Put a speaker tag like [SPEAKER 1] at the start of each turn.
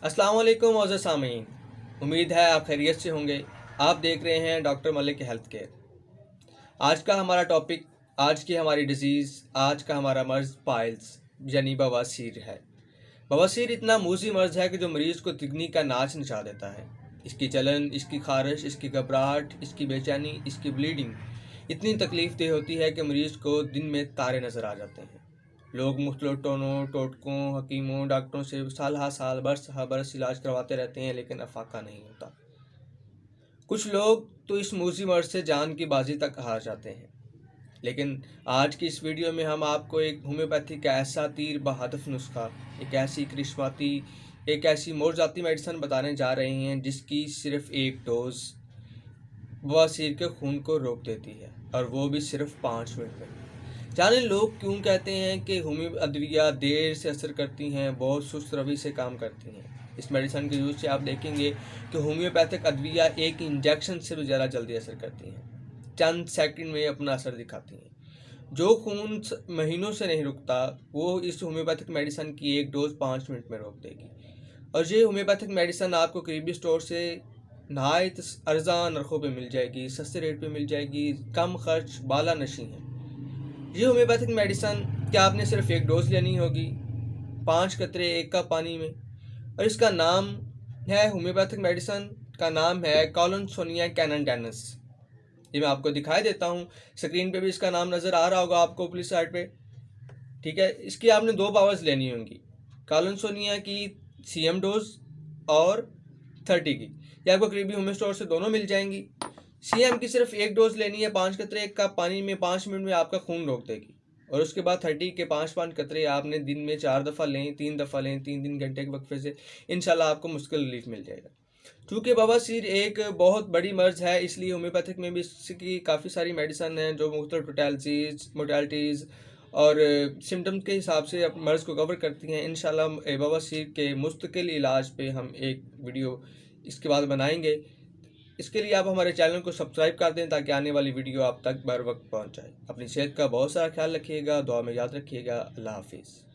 [SPEAKER 1] अस्सलाम वालेकुम मोअज़्ज़ज़ सामीन। उम्मीद है आप खैरियत से होंगे। आप देख रहे हैं डॉक्टर मलिक हेल्थ केयर। आज का हमारा टॉपिक, आज की हमारी डिज़ीज़, आज का हमारा मर्ज़ पाइल्स यानी बवासीर है। बवासीर इतना मूज़ी मर्ज़ है कि जो मरीज़ को तिगनी का नाच नचा देता है। इसकी जलन, इसकी खारिश, इसकी घबराहट, इसकी बेचैनी, इसकी ब्लीडिंग इतनी तकलीफ़ देह होती है कि मरीज़ को दिन में तारे नज़र आ जाते हैं। लोग मुख्तलिफ टोटकों, हकीमों, डॉक्टरों से साल हा साल, बरस हा बरस इलाज करवाते रहते हैं, लेकिन अफाका नहीं होता। कुछ लोग तो इस मूसी मर्ज से जान की बाजी तक हार जाते हैं। लेकिन आज की इस वीडियो में हम आपको एक होम्योपैथी का ऐसा तीर बहदफ नुस्खा, एक ऐसी मोरजाती मेडिसिन बताने जा रहे हैं जिसकी सिर्फ एक डोज बवासीर के खून को रोक देती है, और वो भी सिर्फ 5 मिनट में। जाने लोग क्यों कहते हैं कि होम्यो अद्विया देर से असर करती हैं, बहुत सुस्त रवि से काम करती हैं। इस मेडिसिन के यूज से आप देखेंगे कि होम्योपैथिक अद्विया एक इंजेक्शन से भी ज़्यादा जल्दी असर करती हैं, चंद सेकंड में अपना असर दिखाती हैं। जो खून महीनों से नहीं रुकता, वो इस होम्योपैथिक मेडिसिन की एक डोज 5 मिनट में रोक देगी। और ये होम्योपैथिक मेडिसिन आपको करीबी स्टोर से नहायत अर्जा नरखों पे मिल जाएगी, सस्ते रेट पे मिल जाएगी, कम खर्च, बाला नशी है। ये होम्योपैथिक मेडिसिन क्या आपने सिर्फ एक डोज लेनी होगी, 5 कतरे 1 कप पानी में। और इसका नाम है, होम्योपैथिक मेडिसिन का नाम है कॉलिनसोनिया कैनाडेनस। ये मैं आपको दिखाई देता हूँ, स्क्रीन पे भी इसका नाम नज़र आ रहा होगा आपको ऊपरी साइड पे। ठीक है, इसकी आपने 2 पावर्स लेनी होंगी, कॉलिनसोनिया की CM डोज और 30 की। ये आपको करीबी होम्यो स्टोर से दोनों मिल जाएंगी। CM की सिर्फ एक डोज लेनी है, 5 कतरे 1 कप पानी में, 5 मिनट में आपका खून रोक देगी। और उसके बाद 30 के 5-5 कतरे आपने दिन में 4 दफ़ा लें, 3 दफ़ा लें, 3-3 घंटे के वक्फे से इंशाल्लाह आपको मुश्किल रिलीफ मिल जाएगा। चूँकि बवासीर एक बहुत बड़ी मर्ज़ है, इसलिए होम्योपैथिक में भी इसकी काफ़ी सारी मेडिसिन हैं जो मुख्तलिफ मोडालिटीज़ और सिम्टम के हिसाब से मर्ज़ को कवर करती हैं। इंशाल्लाह बवासीर के मुस्तकिल इलाज पे हम एक वीडियो इसके बाद बनाएंगे। इसके लिए आप हमारे चैनल को सब्सक्राइब कर दें ताकि आने वाली वीडियो आप तक बर वक्त पहुँच जाए। अपनी सेहत का बहुत सारा ख्याल रखिएगा, दुआ में याद रखिएगा। अल्लाह हाफिज़।